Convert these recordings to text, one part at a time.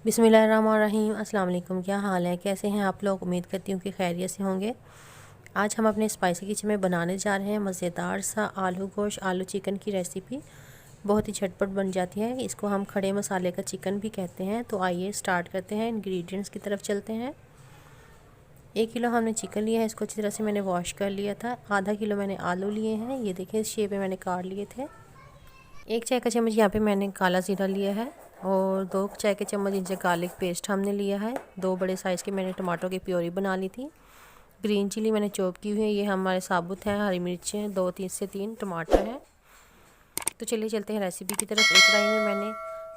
बिस्मिल्लाहिर्रहमानिर्रहीम। अस्सलाम वालेकुम। क्या हाल है, कैसे हैं आप लोग? उम्मीद करती हूँ कि खैरियत से होंगे। आज हम अपने स्पाइसी किचन में बनाने जा रहे हैं मज़ेदार सा आलू गोश्त आलू चिकन की रेसिपी। बहुत ही झटपट बन जाती है। इसको हम खड़े मसाले का चिकन भी कहते हैं। तो आइए स्टार्ट करते हैं, इंग्रेडिएंट्स की तरफ चलते हैं। 1 किलो हमने चिकन लिया है, इसको अच्छी तरह से मैंने वॉश कर लिया था। आधा किलो मैंने आलू लिए हैं, ये देखिए इस शेप में मैंने काट लिए थे। 1 चाय का चम्मच यहाँ पे मैंने काला ज़ीरा लिया है और 2 चाय के चम्मच जिंजर गार्लिक पेस्ट हमने लिया है। 2 बड़े साइज़ के मैंने टमाटो की प्योरी बना ली थी। ग्रीन चिली मैंने चॉप की हुई है, ये हमारे साबुत हैं। हरी मिर्चें 2 से 3 टमाटर हैं। तो चलिए चलते हैं रेसिपी की तरफ। एक कढ़ाई में मैंने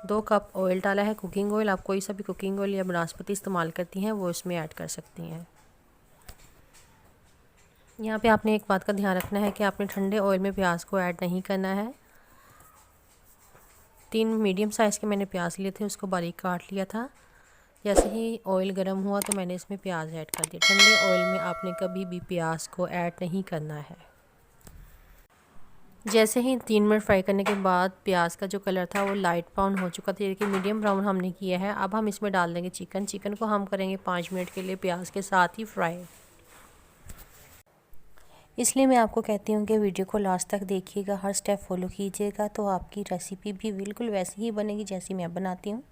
2 कप ऑयल डाला है, कुकिंग ऑयल। आप कोई सा भी कुकिंग ऑयल या बनास्पति इस्तेमाल करती हैं वो इसमें ऐड कर सकती हैं। यहाँ पे आपने एक बात का ध्यान रखना है कि आपने ठंडे ऑयल में प्याज को ऐड नहीं करना है। 3 मीडियम साइज़ के मैंने प्याज लिए थे, उसको बारीक काट लिया था। जैसे ही ऑयल गर्म हुआ तो मैंने इसमें प्याज ऐड कर दिया। ठंडे ऑयल में आपने कभी भी प्याज को ऐड नहीं करना है। जैसे ही 3 मिनट फ्राई करने के बाद प्याज का जो कलर था वो लाइट ब्राउन हो चुका था, देखिए मीडियम ब्राउन हमने किया है। अब हम इसमें डाल देंगे चिकन को हम करेंगे 5 मिनट के लिए प्याज के साथ ही फ्राई। इसलिए मैं आपको कहती हूँ कि वीडियो को लास्ट तक देखिएगा, हर स्टेप फॉलो कीजिएगा, तो आपकी रेसिपी भी बिल्कुल वैसी ही बनेगी जैसी मैं बनाती हूँ।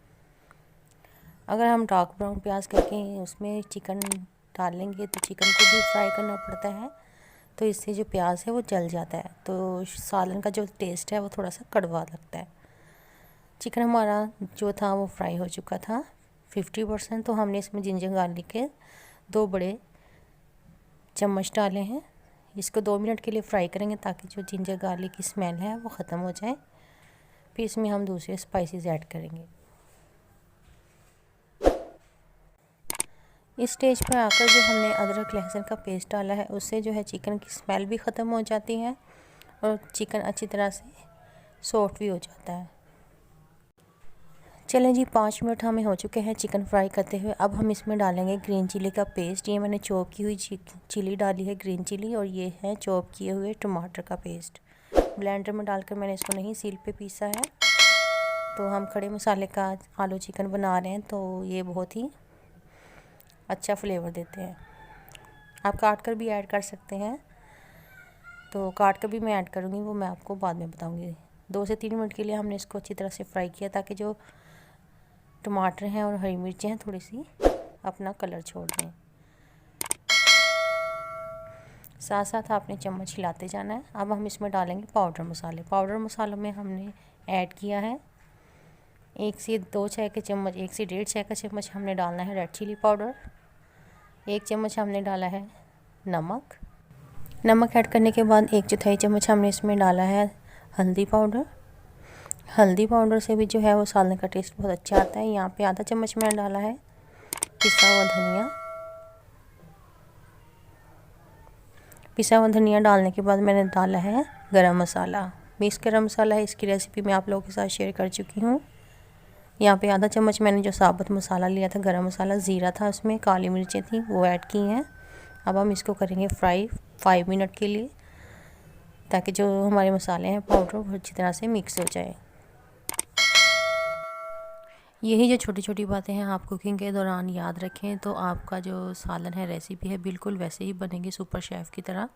अगर हम डार्क ब्राउन प्याज करके उसमें चिकन डालेंगे तो चिकन को भी फ्राई करना पड़ता है, तो इससे जो प्याज है वो जल जाता है, तो सालन का जो टेस्ट है वो थोड़ा सा कड़वा लगता है। चिकन हमारा जो था वो फ्राई हो चुका था 50%। तो हमने इसमें जिंजर गार्लिक के 2 बड़े चम्मच डाले हैं। इसको 2 मिनट के लिए फ्राई करेंगे ताकि जो जिंजर गार्लिक की स्मेल है वो ख़त्म हो जाए। फिर इसमें हम दूसरे स्पाइसेस ऐड करेंगे। इस स्टेज पर आकर जो हमने अदरक लहसुन का पेस्ट डाला है उससे जो है चिकन की स्मेल भी ख़त्म हो जाती है और चिकन अच्छी तरह से सॉफ्ट भी हो जाता है। चलें जी, 5 मिनट हमें हो चुके हैं चिकन फ्राई करते हुए। अब हम इसमें डालेंगे ग्रीन चिली का पेस्ट। ये मैंने चॉप की हुई चिली डाली है, ग्रीन चिली, और ये है चॉप किए हुए टमाटर का पेस्ट। ब्लेंडर में डालकर मैंने इसको नहीं सील पे पीसा है। तो हम खड़े मसाले का आलू चिकन बना रहे हैं तो ये बहुत ही अच्छा फ्लेवर देते हैं। आप काट कर भी ऐड कर सकते हैं, तो काट कर भी मैं ऐड करूँगी, वो मैं आपको बाद में बताऊँगी। 2 से 3 मिनट के लिए हमने इसको अच्छी तरह से फ्राई किया ताकि जो टमाटर हैं और हरी मिर्चें हैं थोड़ी सी अपना कलर छोड़ दें। साथ साथ आपने चम्मच हिलाते जाना है। अब हम इसमें डालेंगे पाउडर मसाले। पाउडर मसालों में हमने ऐड किया है 1 से 2 चाय के चम्मच, 1 से 1.5 चाय का चम्मच हमने डालना है रेड चिली पाउडर। 1 चम्मच हमने डाला है नमक। नमक ऐड करने के बाद 1/4 चम्मच हमने इसमें डाला है हल्दी पाउडर। हल्दी पाउडर से भी जो है वो सालन का टेस्ट बहुत अच्छा आता है। यहाँ पे आधा चम्मच मैंने डाला है पिसा हुआ धनिया। पिसा हुआ धनिया डालने के बाद मैंने डाला है गरम मसाला। मिक्स गरम मसाला है, इसकी रेसिपी मैं आप लोगों के साथ शेयर कर चुकी हूँ। यहाँ पे आधा चम्मच मैंने जो साबुत मसाला लिया था गरम मसाला, ज़ीरा था उसमें, काली मिर्चें थी वो ऐड की हैं। अब हम इसको करेंगे फ्राई 5 मिनट के लिए ताकि जो हमारे मसाले हैं पाउडर वो अच्छी तरह से मिक्स हो जाए। यही जो छोटी छोटी बातें हैं आप कुकिंग के दौरान याद रखें तो आपका जो सालन है रेसिपी है बिल्कुल वैसे ही बनेगी सुपर शेफ़ की तरह।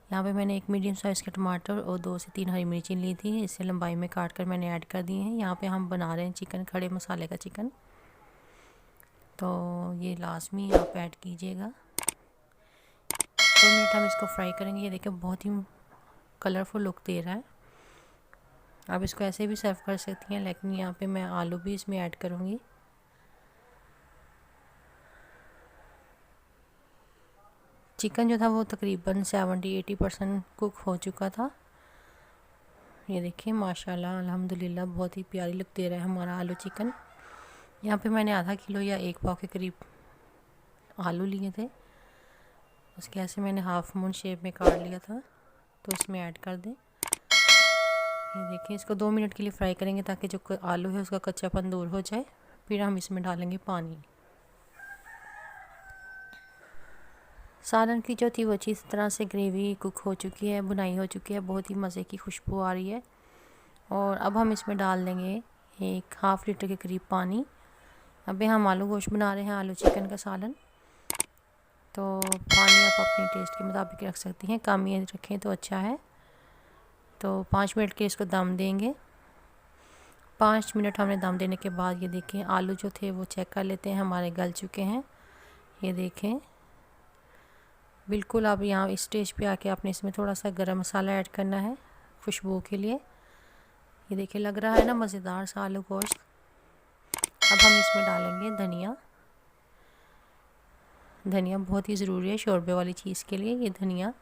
यहाँ पे मैंने 1 मीडियम साइज़ के टमाटर और 2 से 3 हरी मिर्ची ली थी, इसे लंबाई में काट कर मैंने ऐड कर दिए हैं। यहाँ पे हम बना रहे हैं चिकन, खड़े मसाले का चिकन, तो ये लाजमी आप ऐड कीजिएगा। 2 मिनट हम इसको फ्राई करेंगे। ये देखिए बहुत ही कलरफुल लुक दे रहा है। आप इसको ऐसे भी सर्व कर सकती हैं, लेकिन यहाँ पे मैं आलू भी इसमें ऐड करूँगी। चिकन जो था वो तकरीबन 70-80% कुक हो चुका था। ये देखिए माशाल्लाह अल्हम्दुलिल्लाह बहुत ही प्यारी लुक दे रहा है हमारा आलू चिकन। यहाँ पे मैंने आधा किलो या 1 पाव के करीब आलू लिए थे, उसके ऐसे मैंने हाफ मून शेप में काट लिया था, तो इसमें ऐड कर दें। ये देखिए इसको 2 मिनट के लिए फ्राई करेंगे ताकि जो आलू है उसका कच्चापन दूर हो जाए। फिर हम इसमें डालेंगे पानी। सालन की जो थी वो अच्छी तरह से ग्रेवी कुक हो चुकी है, बुनाई हो चुकी है, बहुत ही मज़े की खुशबू आ रही है। और अब हम इसमें डाल देंगे 1 हाफ़ लीटर के करीब पानी। अभी हम आलू गोश्त बना रहे हैं, आलू चिकन का सालन। तो पानी आप अपने टेस्ट के मुताबिक रख सकती हैं, कम ही रखें तो अच्छा है। तो 5 मिनट के इसको दम देंगे। 5 मिनट हमने दम देने के बाद ये देखें आलू जो थे वो चेक कर लेते हैं, हमारे गल चुके हैं। ये देखें बिल्कुल। अब यहाँ इस स्टेज पे आके आपने इसमें थोड़ा सा गरम मसाला ऐड करना है खुशबू के लिए। ये देखिए लग रहा है ना मज़ेदार सा आलू गोश्त। अब हम इसमें डालेंगे धनिया। धनिया बहुत ही ज़रूरी है शोरबे वाली चीज़ के लिए। ये धनिया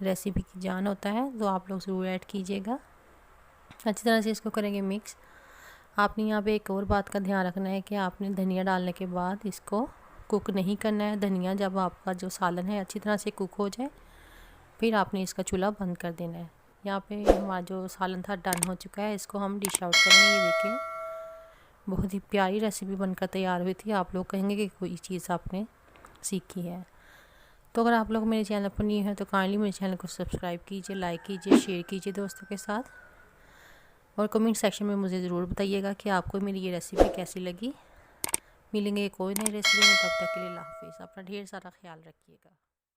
रेसिपी की जान होता है, तो आप लोग ज़रूर ऐड कीजिएगा। अच्छी तरह से इसको करेंगे मिक्स। आपने यहाँ पे एक और बात का ध्यान रखना है कि आपने धनिया डालने के बाद इसको कुक नहीं करना है। धनिया जब आपका जो सालन है अच्छी तरह से कुक हो जाए, फिर आपने इसका चूल्हा बंद कर देना है। यहाँ पे हमारा जो सालन था डन हो चुका है, इसको हम डिश आउट करेंगे। ये देखिए बहुत ही प्यारी रेसिपी बनकर तैयार हुई थी। आप लोग कहेंगे कि कोई चीज़ आपने सीखी है। तो अगर आप लोग मेरे चैनल पर न्यू हैं तो काइंडली मेरे चैनल को सब्सक्राइब कीजिए, लाइक कीजिए, शेयर कीजिए दोस्तों के साथ, और कमेंट सेक्शन में मुझे ज़रूर बताइएगा कि आपको मेरी ये रेसिपी कैसी लगी। मिलेंगे एक और नई रेसिपी में, तब तक के लिए अल्लाह हाफिज़। अपना ढेर सारा ख्याल रखिएगा।